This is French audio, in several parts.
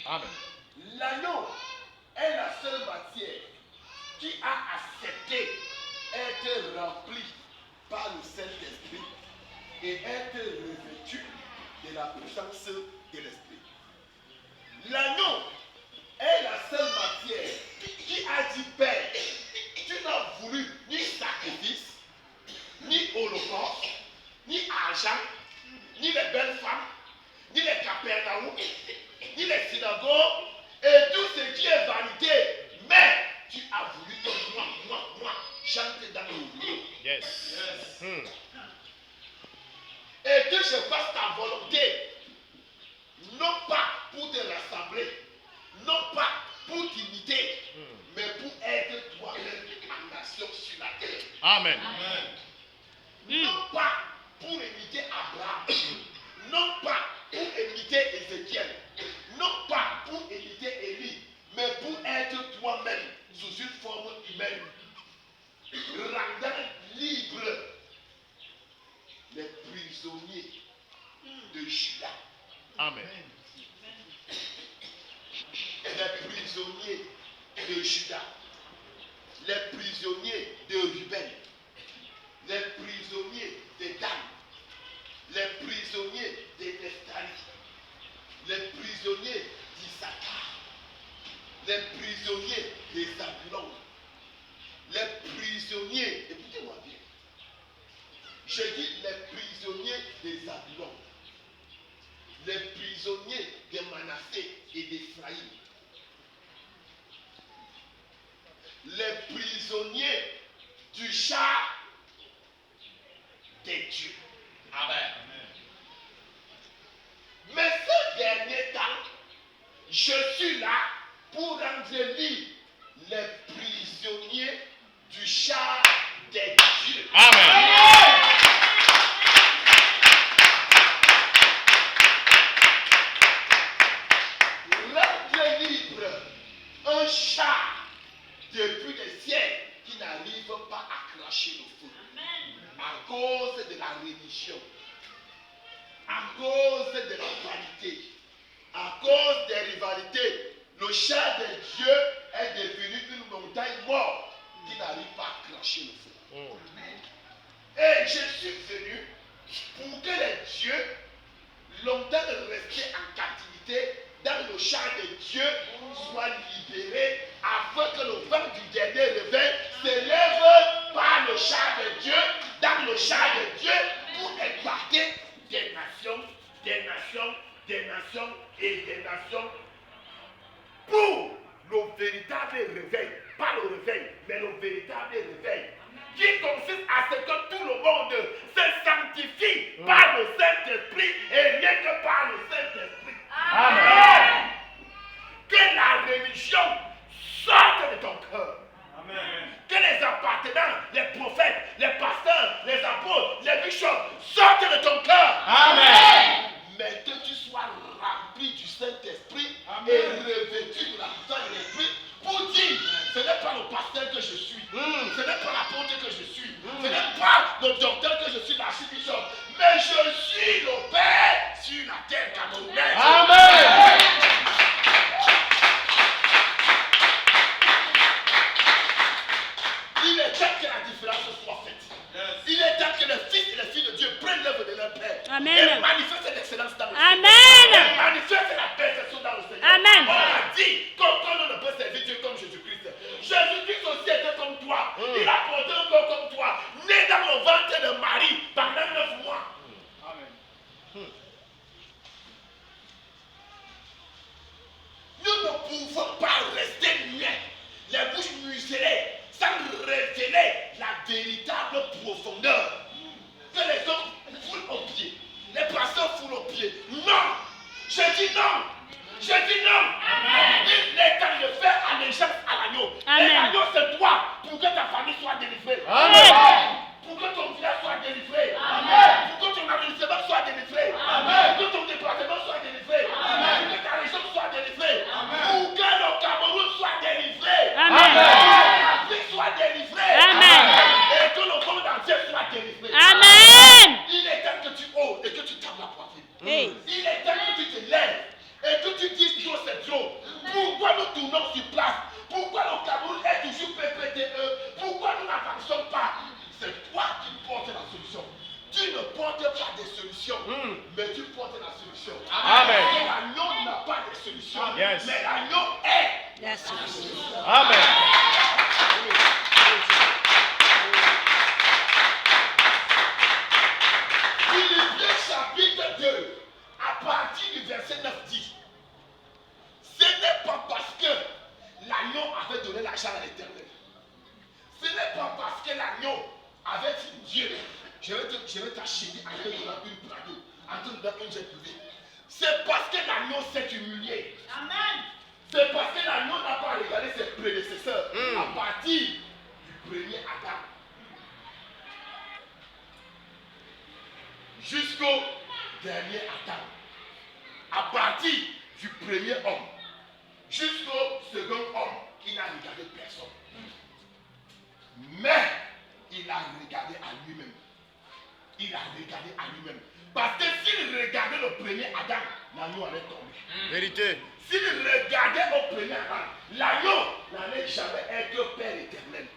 Amen. L'agneau est la seule matière qui a accepté être remplie par le Saint-Esprit et être revêtue de la puissance de l'Esprit. L'agneau est la seule matière qui a dit Père, tu n'as voulu ni sacrifice, ni holocauste, ni argent, ni les belles femmes, ni les Capernaum, ni les synagogues, et tout ce qui est vanité, mais tu as voulu que moi, chanter dans l'oubli. Yes. Et que je fasse ta volonté, non pas pour te rassembler, non pas pour t'imiter, mais pour être toi-même en nation sur la terre. Amen. Non pas pour imiter Abraham, non pas pour imiter Ézéchiel, non pas pour imiter Élie, mais pour être toi-même sous une forme humaine, rendant libre les prisonniers de Juda. Amen. Les prisonniers de Juda, les prisonniers de Ruben, les prisonniers de Dan, les prisonniers de Nephtali, les prisonniers d'Issachar, les prisonniers de Zabulon, les prisonniers, écoutez-moi bien, je dis les prisonniers de Zabulon, les prisonniers de Manassé et d'Ephraïm, les prisonniers du char des dieux. Amen. Mais ce dernier temps, je suis là pour rendre libre les prisonniers du char des dieux. Amen. Rendre libre un char depuis des siècles qui n'arrive pas à cracher le feu. À cause de la religion, à cause de la vanité, à cause des rivalités, le char de Dieu est devenu une montagne morte qui n'arrive pas à cracher le feu. Et je suis venu pour que les dieux, longtemps restés en captivité dans le char de Dieu, soient libérés afin que le vent du dernier réveil s'élève par le char de Dieu, dans le char de Dieu, pour épargner des nations, des nations, des nations et des nations, pour le véritable réveil, pas le réveil, mais le véritable réveil, qui consiste à ce que tout le monde se sanctifie par le Saint-Esprit et rien que par le Saint-Esprit. Amen. Que la religion sorte de ton cœur. Amen. Que les appartenants, les prophètes, les pasteurs, les apôtres, les bishops sortent de ton cœur. Amen. Mais que tu sois rempli du Saint-Esprit et revêtu de la puissance de l'Esprit pour dire, ce n'est pas le pasteur que je suis, ce n'est pas l'apôtre que je suis, ce n'est pas le docteur que je suis, l'archibishop, mais je suis le Père sur la terre camerounaise. Amen. Il est temps que la différence soit faite. Il est temps que les fils et les filles de Dieu prennent l'œuvre de leur Père. Amen. Et manifestent l'excellence dans le Seigneur. Amen. Et manifestent la perfection dans le Seigneur. Amen. On a dit qu'aucun ne peut servir Dieu comme Jésus-Christ. Jésus-Christ aussi était comme toi. Il a porté un corps comme toi. Né dans le ventre de Marie pendant 9 mois. Amen. Nous ne pouvons pas rester muets, les bouches muselées, sans révéler la véritable profondeur. Que les hommes foulent aux pieds, les pasteurs foulent aux pieds. Non! Je dis non! Je dis non! Amen. Il est temps de faire allégeance à l'agneau. Et l'agneau, c'est toi, pour que ta famille soit délivrée. Amen. Pour que ton village soit délivré. Amen. Pour que ton arrondissement soit délivré. Amen. Pour que ton département soit délivré. Amen. Pour que ta région soit délivrée. Amen. Pour que le Cameroun soit délivré. Amen. Pour que l'Afrique soit délivrée. Amen. Et que le monde entier soit délivré. Amen. Il est temps que tu oses et que tu tapes la poitrine. Hey. Il est temps que tu te lèves et que tu dises trop. Pourquoi nous tournons sur place? Pourquoi le Cameroun est toujours PPTE? Pourquoi nous n'avançons pas? C'est toi qui portes la solution. Tu ne portes pas des solutions, mais tu portes la solution. Amen. L'agneau n'a pas de solution, Yes. mais l'agneau est La solution. Amen. Philippiens chapitre 2, à partir du verset 9 dit, ce n'est pas parce que l'agneau avait donné l'argent à l'Éternel. Ce n'est pas parce que l'agneau avait dit Dieu, je vais t'acheter en te donnant une plateau, en te donnant une jet privé. C'est parce que l'agneau s'est humilié. Amen. C'est parce que l'agneau n'a pas regardé ses prédécesseurs à partir du premier Adam jusqu'au dernier Adam. À partir du premier homme jusqu'au second homme, il n'a regardé personne. Mais il a regardé à lui-même. Il a regardé à lui-même. Parce que s'il regardait le premier Adam, l'agneau allait tomber. Vérité. S'il regardait au premier Adam, l'agneau n'allait jamais être Père éternel.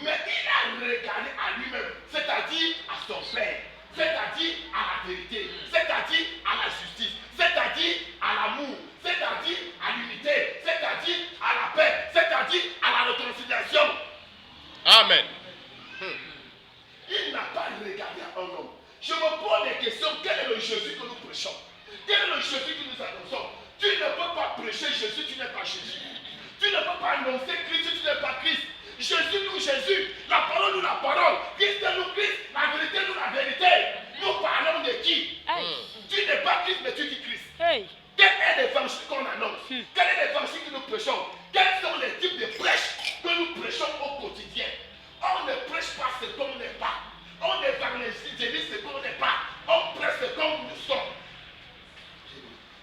Mais il a regardé à lui-même, c'est-à-dire à son Père, c'est-à-dire à la vérité, c'est-à-dire à la justice, c'est-à-dire à l'amour, c'est-à-dire à l'unité, c'est-à-dire à la paix, c'est-à-dire à la réconciliation. Amen. Il n'a pas regardé à un homme. Je me pose des questions. Quel est le Jésus que nous prêchons? Quel est le Jésus que nous annonçons? Tu ne peux pas prêcher Jésus, tu n'es pas Jésus. Tu ne peux pas annoncer Christ, tu n'es pas Christ. Jésus nous Jésus, la parole nous la parole, Christ nous Christ, la vérité nous la vérité. Nous parlons de qui? Tu n'es pas Christ, mais tu dis Christ. Hey. Quel est l'évangile qu'on annonce? Quel est l'évangile que nous prêchons? Quels sont les types de prêches que nous prêchons au quotidien? On ne prêche pas ce qu'on n'est pas. On évangélise ce qu'on n'est pas. On prêche ce qu'on nous sommes.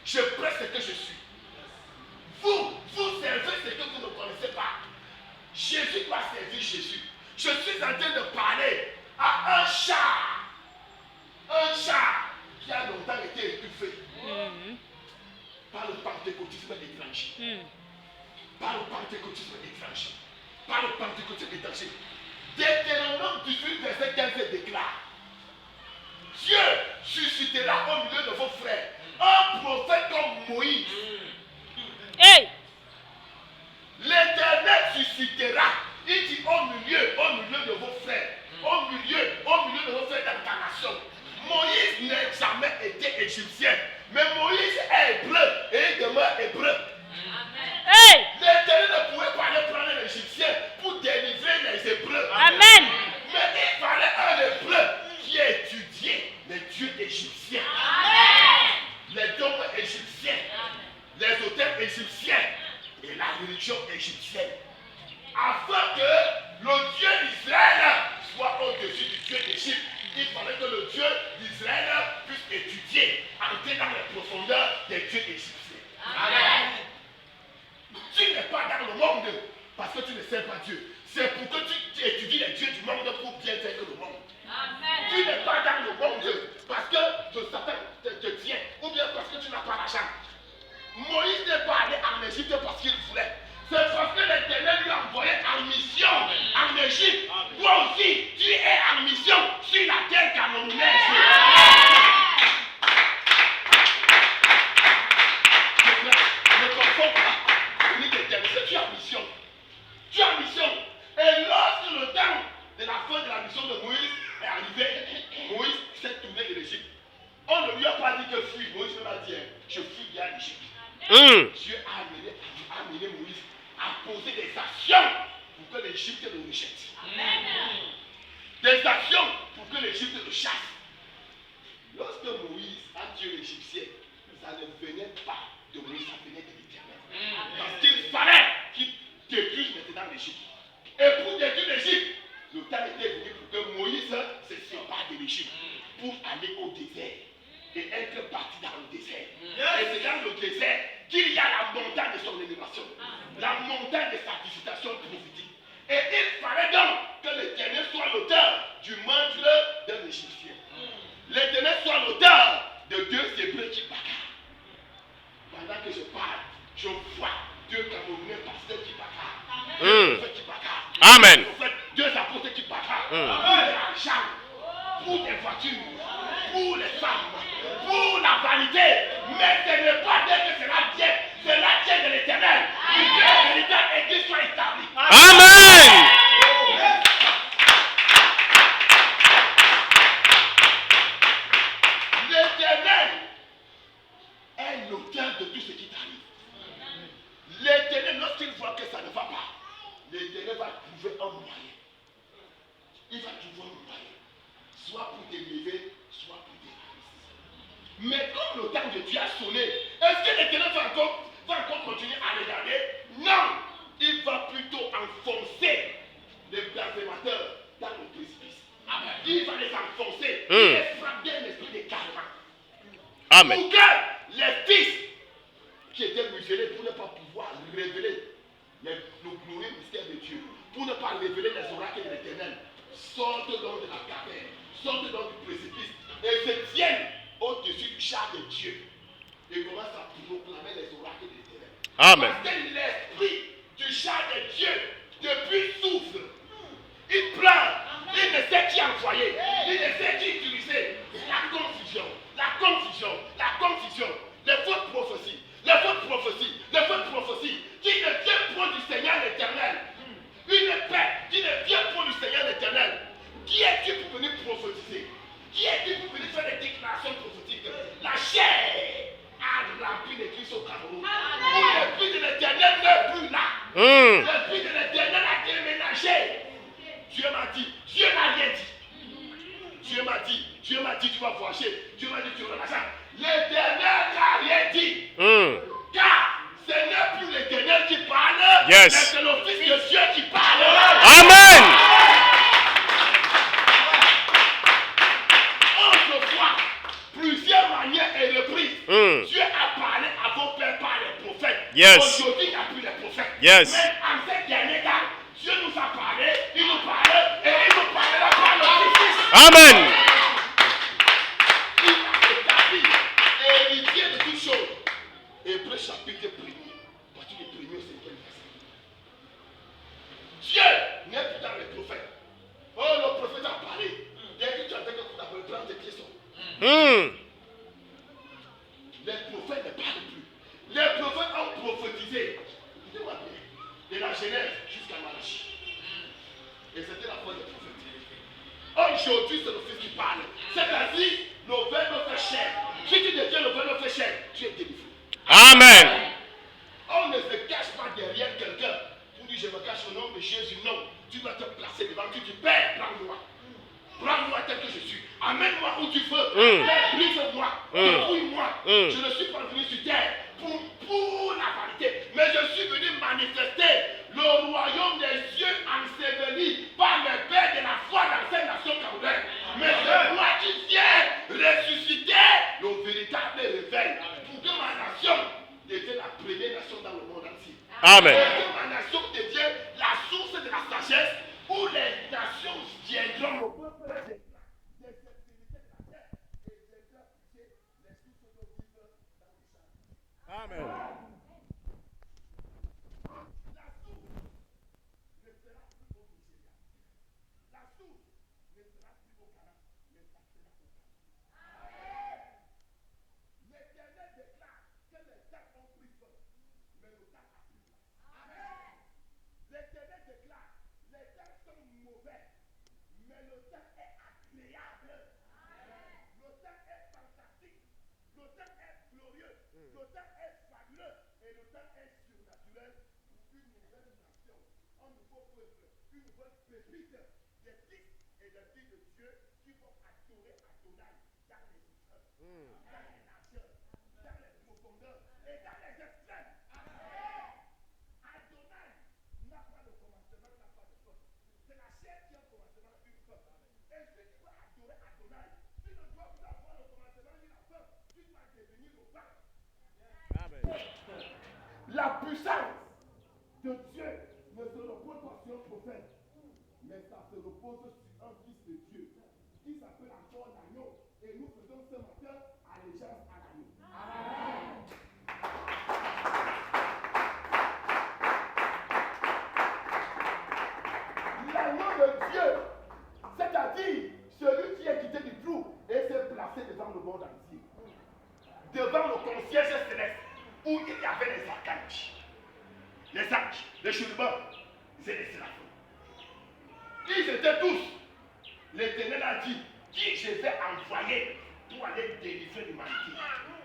Je prêche ce que je suis. Vous servez ce que vous ne connaissez pas. Jésus va servir Jésus. Je suis en train de parler à un chat. Un chat qui a longtemps été étouffé par le pentecôtisme étranger. Par le pentecôtisme étranger. Par le pentecôtisme étranger. Deutéronome 18, verset 15 déclare: Dieu suscitera au milieu de vos frères un prophète comme Moïse. Hey. L'Éternel suscitera, il dit au milieu de vos frères, au milieu de vos frères d'incarnation. Moïse n'a jamais été égyptien, mais Moïse est hébreu et il demeure hébreu. Hey. L'Éternel ne pouvait pas aller prendre l'Égyptien pour délivrer les Hébreux. Amen. Mais il fallait un Hébreu qui a étudié les dieux égyptiens, les dômes égyptiens, les hôtels égyptiens et la religion égyptienne, afin que le Dieu d'Israël soit au-dessus du Dieu d'Égypte. Il fallait que le Dieu d'Israël puisse étudier, entrer dans les profondeurs des dieux égyptiens. Amen. Tu n'es pas dans le monde parce que tu ne sais pas Dieu. C'est pour que tu étudies les dieux du monde pour bien faire que le monde. Amen. Tu n'es pas dans le monde parce que Satan te tient ou bien parce que tu n'as pas l'argent. Moïse n'est pas allé en Égypte parce qu'il voulait. C'est parce que l'Éternel lui a envoyé en mission en Égypte. Toi aussi, tu es en mission sur la terre camerounaise. Ne confonds pas. Tu es en mission. Tu es en mission. Et lorsque le temps de la fin de la mission de Moïse est arrivé, Moïse s'est tourné de l'Égypte. On ne lui a pas dit que fuis. Moïse ne l'a dit, je fuis bien l'Égypte. Dieu a amené Moïse à poser des actions pour que l'Égypte le rejette. Des actions pour que l'Égypte le chasse. Lorsque Moïse a tué l'Égyptien, ça ne venait pas de Moïse, ça venait de l'Éternel. Parce qu'il fallait qu'il détruise maintenant l'Égypte. Et pour détruire l'Égypte, le temps était venu pour que Moïse se sépare de l'Égypte pour aller au désert et être parti dans le désert. Et c'est dans le désert qu'il y a la montagne de son élévation, la montagne de sa visitation prophétique. Et il fallait donc que l'Éternel soit l'auteur du mantle d'un Égyptien. L'Éternel soit l'auteur de deux Hébreux qui bagarrent. Pendant que je parle, Je vois deux Camerounais pasteurs qui parlent. Mm. Deux qui parlent. Amen. Deux apôtres qui parlent. Mm. Pour l'argent, pour les voitures, pour les femmes, pour la vanité. Mais ce n'est pas dire que cela vient. Cela vient de l'Éternel. Que la véritable église soit établie. Amen. L'Éternel est l'auteur de tout ce qui t'arrive. L'Éternel, lorsqu'il voit que ça ne va pas, l'Éternel va trouver un moyen. Il va trouver un moyen. Soit pour t'élever, soit pour t'élever. Mais comme le temps de Dieu a sonné, est-ce que l'Éternel va encore continuer à regarder? Non! Il va plutôt enfoncer les blasphémateurs dans le précipice. Il va les enfoncer. Il les frappe d'un esprit de calme. Amen. Pour que les fils qui étaient muselés pour ne pas pouvoir révéler le glorieux mystère de Dieu, pour ne pas révéler les oracles de l'Éternel, sortent donc de la caverne, sortent donc du précipice et se tiennent au-dessus du char de Dieu et commencent à proclamer les oracles de l'Éternel. Amen. Parce que l'esprit du char de Dieu depuis souffle. Il pleure. Il ne sait qui envoyer. Il ne sait qui utiliser. La confusion. La confusion. La confusion. Les fausses prophéties. Les fausses prophéties. Les fausses prophéties. Qui ne vient point du Seigneur l'Éternel. Une paix qui ne vient point du Seigneur l'Éternel. Qui est-tu pour venir prophétiser? Qui est-tu pour venir faire des déclarations prophétiques? La chair a rempli l'église au Cameroun. L'esprit de l'Éternel n'est plus là. L'esprit de l'Éternel a déménagé. Dieu m'a dit, Dieu n'a rien dit. Dieu m'a dit, tu vas voyager. Dieu m'a dit, tu auras l'argent. L'Éternel n'a rien dit. Car ce n'est plus l'Éternel qui parle, Yes. mais c'est le Fils de Dieu qui parle. Amen. Autrefois, plusieurs manières est reprise. Dieu a parlé à vos pères par les prophètes. Yes. Aujourd'hui, il n'y a plus les prophètes. Yes. Mais en ces derniers temps, Dieu nous a parlé, il nous parle et il nous parlera par le Fils. Amen. Il a établi héritier de toutes choses. Hébreux chapitre 1er, partie du 1er au 5e verset. Dieu n'est plus dans les prophètes. Oh, le prophète a parlé. Dès que tu as dit que tu as prendre tes pieds sont. Les prophètes ne parlent plus. Les prophètes ont prophétisé. Écoutez-moi bien. De la Genèse jusqu'à Malachie. Et c'était la foi des prophètes. Aujourd'hui, c'est le Fils qui parle. C'est-à-dire, le verbe fait chair. Si tu deviens le verbe fait chair, tu es délivré. Amen. On ne se cache pas derrière quelqu'un pour dire je me cache au nom de Jésus. Non, tu dois te placer devant. Tu dis Père, prends-moi. Prends-moi tel que je suis. Amène-moi où tu veux. Brise-moi. Dépouille-moi. Je ne suis pas venu sur terre pour la vanité, mais je suis venu manifester le royaume des cieux enseveli par le Père de la foi dans cette nation camerounaise. Mais c'est moi qui viens ressusciter le véritable réveil pour que ma nation devienne la première nation dans le monde entier. Amen. Et que ma nation devienne la source de la sagesse où les nations viendront au peuple des extrémités de la terre et viendront puiser les sources d'eau vive dans le champ. Amen. La source ne sera plus au Nigeria. La source ne sera plus au Ghana, mais ça sera au Ghana. L'Éternel déclare que les temps ont pris feu, mais le temps a pris place. L'Éternel déclare les temps sont mauvais, mais le temps est agréable. Le temps est fantastique. Le temps est glorieux. Le temps est fabuleux. Et le temps est surnaturel pour une nouvelle nation, un nouveau peuple, une nouvelle pépite des fils et des filles de Dieu qui vont adorer Adonai dans les épreuves, dans les largeurs, dans les profondeurs et dans les extrêmes. Adonai n'a pas de commencement, n'a pas de fin. C'est la chair qui a un commencement, une fin. Et si tu veux adorer Adonai, tu ne dois plus avoir le commencement ni la fin. Tu dois devenir le pain. La puissance de Dieu ne se repose pas sur un prophète, mais ça se repose sur un fils de Dieu qui s'appelle encore l'agneau. Et nous faisons ce matin allégeance à l'agneau. avec les archanges. Les anges, les chérubins, c'est les séraphins. Ils étaient tous. L'Éternel a dit, qui je vais envoyer pour aller délivrer l'humanité,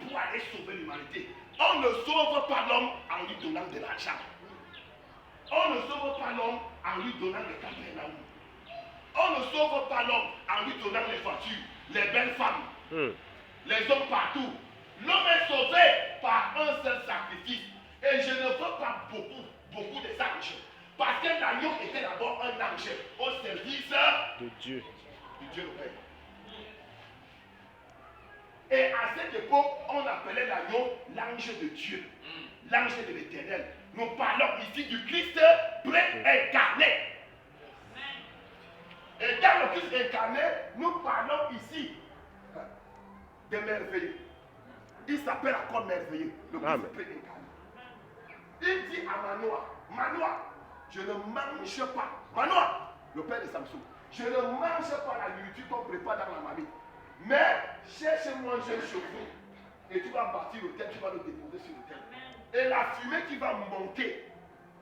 pour aller sauver l'humanité. On ne sauve pas l'homme en lui donnant de l'argent. On ne sauve pas l'homme en lui donnant des Capernaum. On ne sauve pas l'homme en lui donnant les voitures, les belles femmes, les hommes partout. L'homme est sauvé par un seul sacrifice. Et je ne veux pas beaucoup des anges. Parce que l'agneau était d'abord un ange au service De Dieu. du Dieu le Père. Et à cette époque, on appelait l'agneau l'ange de Dieu, l'ange de l'Éternel. Nous parlons ici du Christ pré-incarné. Et dans le Christ incarné, nous parlons ici de merveilleux. Il s'appelle encore merveilleux, le Christ pré-incarné. Il dit à Manoah, Manoah, je ne mange pas. Manoah, le père de Samson, je ne mange pas la nourriture qu'on prépare dans la marmite. Mais cherche-moi un cheveu et tu vas bâtir l'autel, tu vas le déposer sur l'autel. Et la fumée qui va monter,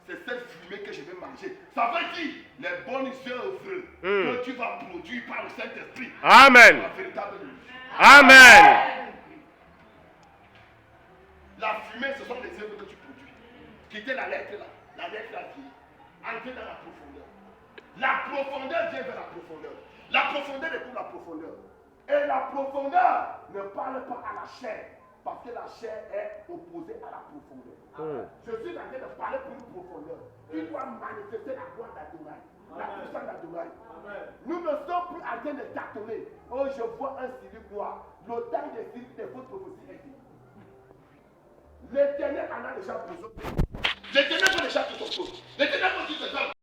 c'est cette fumée que je vais manger. Ça veut dire les bonnes œuvres que tu vas produire par le Saint-Esprit. Amen. La véritable nourriture. Amen. La fumée, ce sont les œuvres que tu produis. Quittez la lettre là. La lettre là dit, entrez dans la profondeur. La profondeur vient vers la profondeur. La profondeur est pour la profondeur. Et la profondeur ne parle pas à la chair. Parce que la chair est opposée à la profondeur. Je suis en train de parler pour une profondeur. Tu dois manifester la gloire d'Adonai. La puissance d'Adonai. Nous ne sommes plus en train de tâtonner. Oh, je vois un Syrie noir. Le temps des Syries des fausses prophéties est fini. L'Éternel en a déjà besoin. L'Éternel veut déjà tout son peuple. L'Éternel veut dire